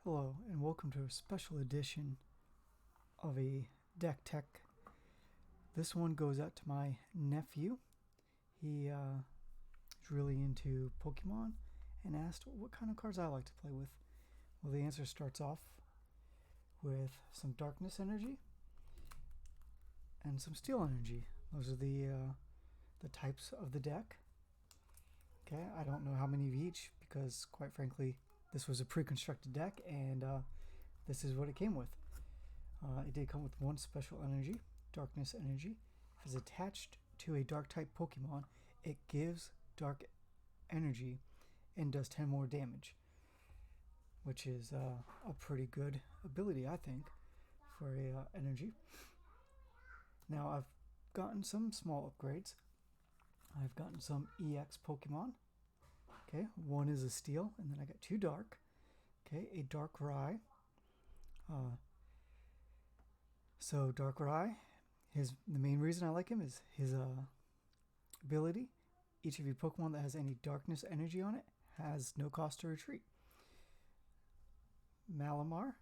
Hello and welcome to a special edition of a deck tech. This one goes out to my nephew. He is really into Pokemon and asked what kind of cards I like to play with. Well, the answer starts off with some Darkness Energy and some Steel Energy. Those are the types of the deck. Okay, I don't know how many of each because, quite frankly, this was a pre-constructed deck, and this is what it came with. It did come with one special energy, Darkness Energy. If it's attached to a Dark-type Pokemon, it gives Dark Energy and does 10 more damage, which is a pretty good ability, I think, for a energy. Now, I've gotten some small upgrades. I've gotten some EX Pokemon. Okay, one is a Steel, and then I got two Dark. Okay, a Darkrai. So Darkrai, the main reason I like him is his ability. Each of your Pokemon that has any Darkness Energy on it has no cost to retreat. Malamar.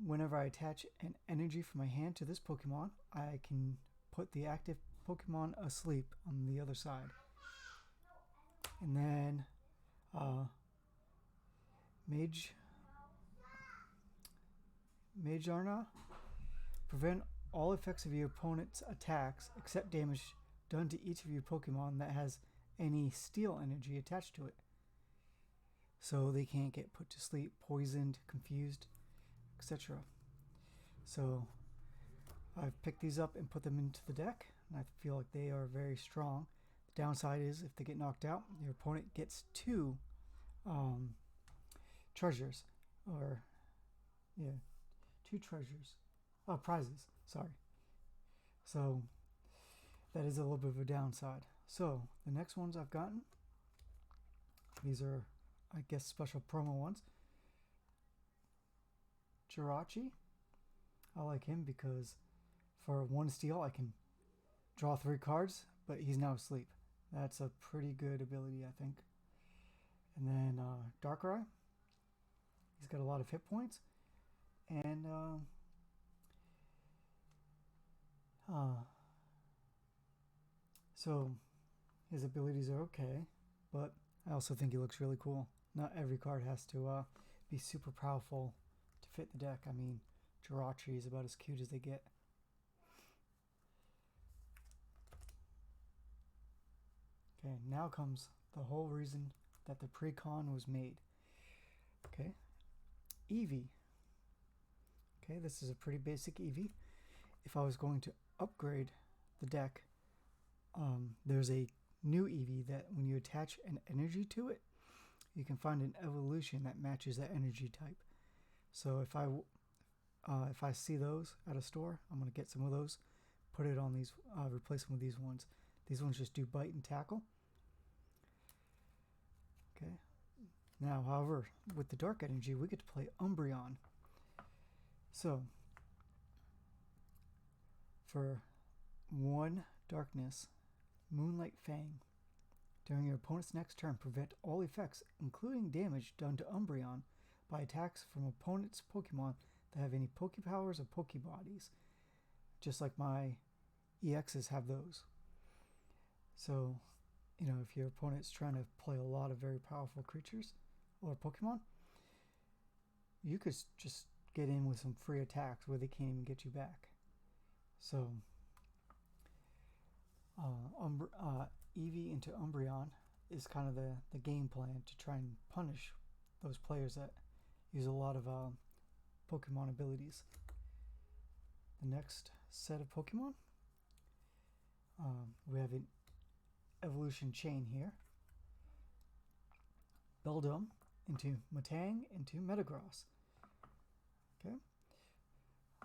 Whenever I attach an energy from my hand to this Pokemon, I can put the active Pokemon asleep on the other side. And then Magearna. Prevent all effects of your opponent's attacks except damage done to each of your Pokemon that has any Steel Energy attached to it. So they can't get put to sleep, poisoned, confused, etc. So I've picked these up and put them into the deck, and I feel like they are very strong. The downside is if they get knocked out, your opponent gets two treasures, or two treasures. Oh, prizes, sorry. So that is a little bit of a downside. So the next ones I've gotten, these are, I guess, special promo ones. Jirachi. I like him because for one Steel I can draw 3 cards, but he's now asleep. That's a pretty good ability, I think. And then Darkrai. He's got a lot of hit points. And so his abilities are okay, but I also think he looks really cool. Not every card has to be super powerful to fit the deck. I mean, Jirachi is about as cute as they get. Okay, now comes the whole reason that the pre-con was made. Okay, Eevee. Okay, this is a pretty basic Eevee. If I was going to upgrade the deck, there's a new Eevee that when you attach an energy to it, you can find an evolution that matches that energy type. So if I see those at a store, I'm going to get some of those, put it on these, replace them with these ones. These ones just do bite and tackle. Okay. Now, however, with the Dark Energy, we get to play Umbreon. So, for 1 Darkness, Moonlight Fang. During your opponent's next turn, prevent all effects, including damage done to Umbreon, by attacks from opponent's Pokemon that have any Pokepowers or Pokebodies. Just like my EXs have those. So, if your opponent's trying to play a lot of very powerful creatures or Pokemon, you could just get in with some free attacks where they can't even get you back. So, Eevee into Umbreon is kind of the game plan to try and punish those players that use a lot of Pokemon abilities. The next set of Pokemon, we have an evolution chain here. Beldum into Metang into Metagross. Okay,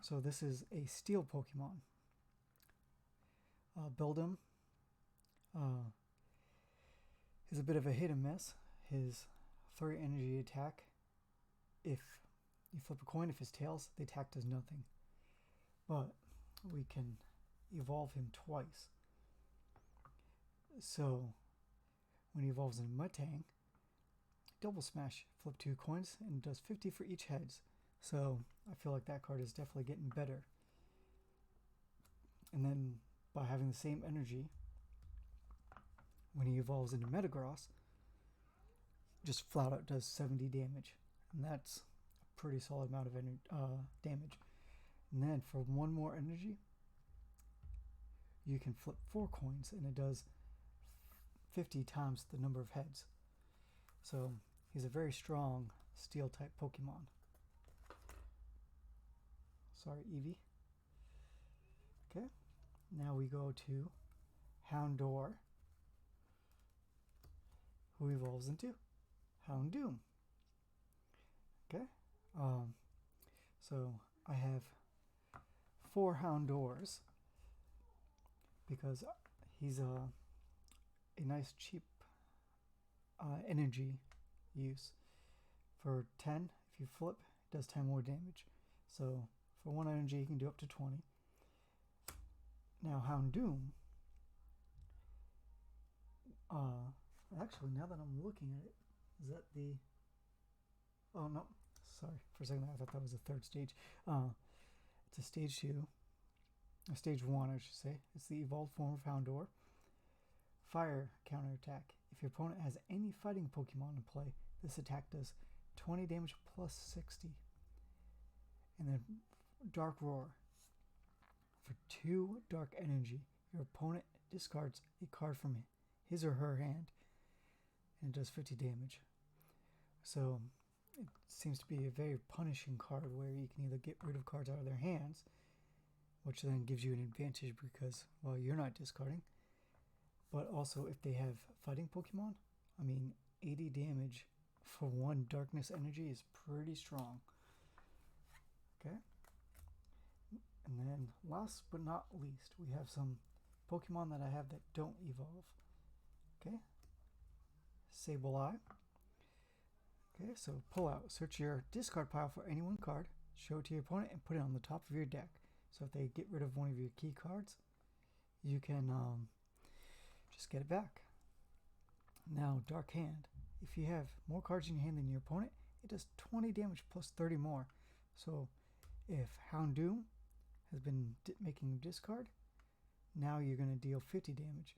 so this is a Steel Pokemon. Beldum is a bit of a hit and miss. His 3 energy attack, if you flip a coin, if his tails, the attack does nothing. But we can evolve him twice. So when he evolves into Metang, Double Smash. Flip 2 coins and it does 50 for each heads. So I feel like that card is definitely getting better. And then by having the same energy, when he evolves into Metagross, just flat out does 70 damage. And that's a pretty solid amount of damage. And then for one more energy, you can flip 4 coins and it does 50 times the number of heads. So he's a very strong steel type Pokemon. Sorry, Eevee. Okay, now we go to Houndour, who evolves into Houndoom. Okay, so I have 4 Houndours because he's a nice cheap energy use. For 10, if you flip, it does 10 more damage. So for 1 energy, you can do up to 20. Now Houndoom, actually, now that I'm looking at it, is that the... Oh, no, sorry. For a second, I thought that was the 3rd stage. It's a stage 2. A stage 1, I should say. It's the evolved form of Houndour. Fire counterattack. If your opponent has any fighting Pokemon in play, this attack does 20 damage plus 60. And then Dark Roar. For 2 dark energy, your opponent discards a card from his or her hand, and it does 50 damage. So it seems to be a very punishing card where you can either get rid of cards out of their hands, which then gives you an advantage because, well, you're not discarding. But also if they have fighting Pokemon, I mean, 80 damage for 1 darkness energy is pretty strong. Okay. And then last but not least, we have some Pokemon that I have that don't evolve. Okay. Sableye. Okay, so pull out. Search your discard pile for any 1 card, show it to your opponent, and put it on the top of your deck. So if they get rid of one of your key cards, you can just get it back. Now, Dark Hand. If you have more cards in your hand than your opponent, it does 20 damage plus 30 more. So if Houndoom has been making a discard, now you're going to deal 50 damage.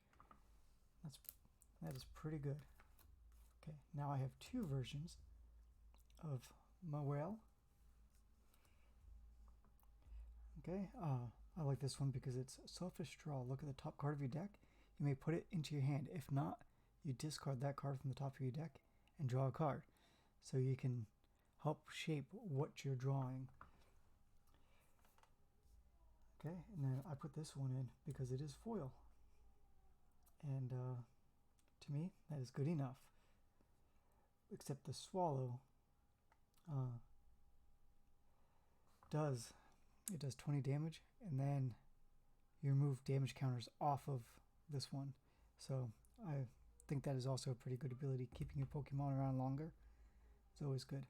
That is pretty good. Okay, now I have 2 versions of Mawile. Okay, I like this one because it's Selfish Draw. Look at the top card of your deck. You may put it into your hand. If not, you discard that card from the top of your deck and draw a card. So you can help shape what you're drawing. Okay, and then I put this one in because it is foil. And to me, that is good enough. Except the Swallow does 20 damage, and then you remove damage counters off of this one. So I think that is also a pretty good ability. Keeping your Pokemon around longer is always good.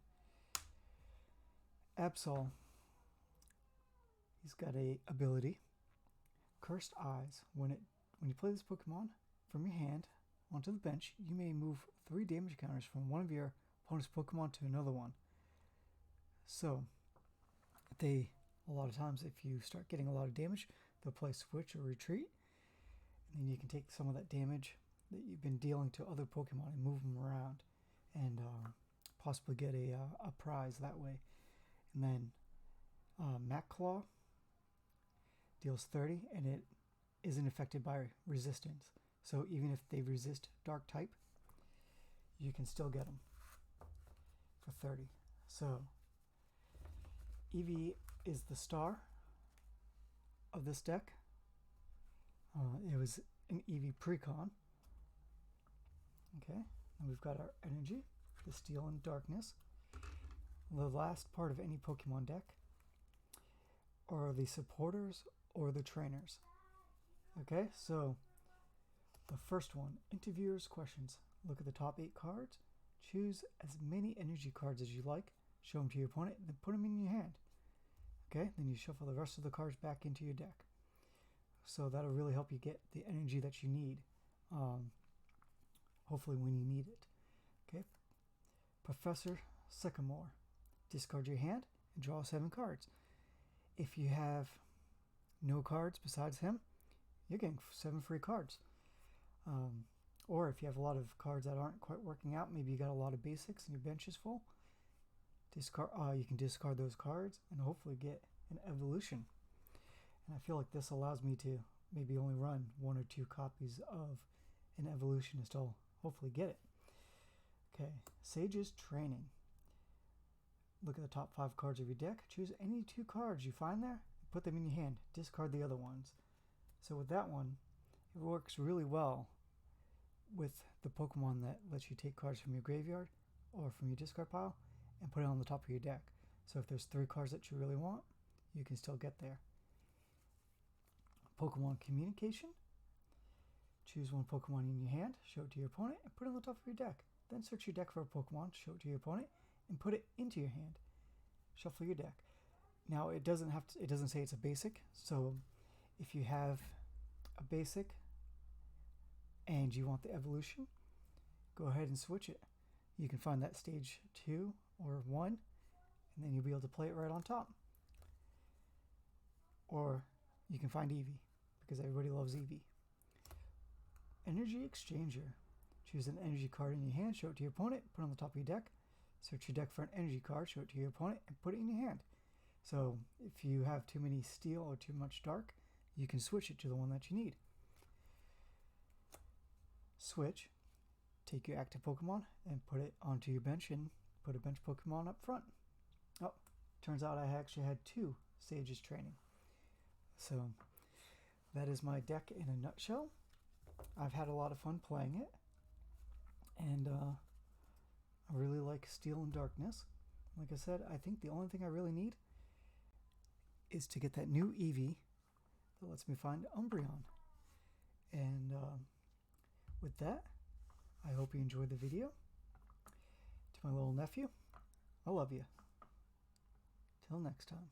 Absol. He's got a ability, Cursed Eyes. When you play this Pokemon from your hand onto the bench, you may move 3 damage counters from one of your opponent's Pokemon to another one. So a lot of times, if you start getting a lot of damage, they'll play Switch or Retreat, and then you can take some of that damage that you've been dealing to other Pokemon and move them around, and possibly get a prize that way. And then Mac Claw deals 30, and it isn't affected by resistance. So even if they resist Dark type, you can still get them for 30. So Eevee is the star of this deck. It was an Eevee Precon. Okay, and we've got our energy, the Steel and Darkness. The last part of any Pokemon deck are the supporters or the trainers. Okay, so the first one, interviewers' questions. Look at the top 8 cards. Choose as many energy cards as you like. Show them to your opponent, then put them in your hand. Okay, then you shuffle the rest of the cards back into your deck. So that'll really help you get the energy that you need. Hopefully when you need it. Okay. Professor Sycamore. Discard your hand and draw 7 cards. If you have no cards besides him, you're getting 7 free cards. Or if you have a lot of cards that aren't quite working out, maybe you got a lot of basics and your bench is full, you can discard those cards and hopefully get an evolution. And I feel like this allows me to maybe only run 1 or 2 copies of an evolutionist. I'll hopefully get it. Okay, Sage's Training. Look at the top 5 cards of your deck. Choose any 2 cards you find there, put them in your hand. Discard the other ones. So with that one, it works really well with the Pokemon that lets you take cards from your graveyard or from your discard pile and put it on the top of your deck. So if there's 3 cards that you really want, you can still get there. Pokemon Communication. Choose 1 Pokemon in your hand, show it to your opponent, and put it on the top of your deck. Then search your deck for a Pokemon, show it to your opponent, and put it into your hand. Shuffle your deck. Now it doesn't say it's a basic, so if you have a basic and you want the evolution, go ahead and switch it. You can find that stage 2 or 1, and then you'll be able to play it right on top. Or you can find Eevee, because everybody loves Eevee. Energy Exchanger. Choose an energy card in your hand, show it to your opponent, put it on the top of your deck. Search your deck for an energy card, show it to your opponent, and put it in your hand. So if you have too many steel or too much dark, you can switch it to the one that you need. Switch. Take your active Pokemon and put it onto your bench and put a bench Pokemon up front. Oh, turns out I actually had 2 Sage's Training. So that is my deck in a nutshell. I've had a lot of fun playing it. And I really like Steel and Darkness. Like I said, I think the only thing I really need is to get that new Eevee that lets me find Umbreon. And with that, I hope you enjoyed the video. To my little nephew, I love you. Till next time.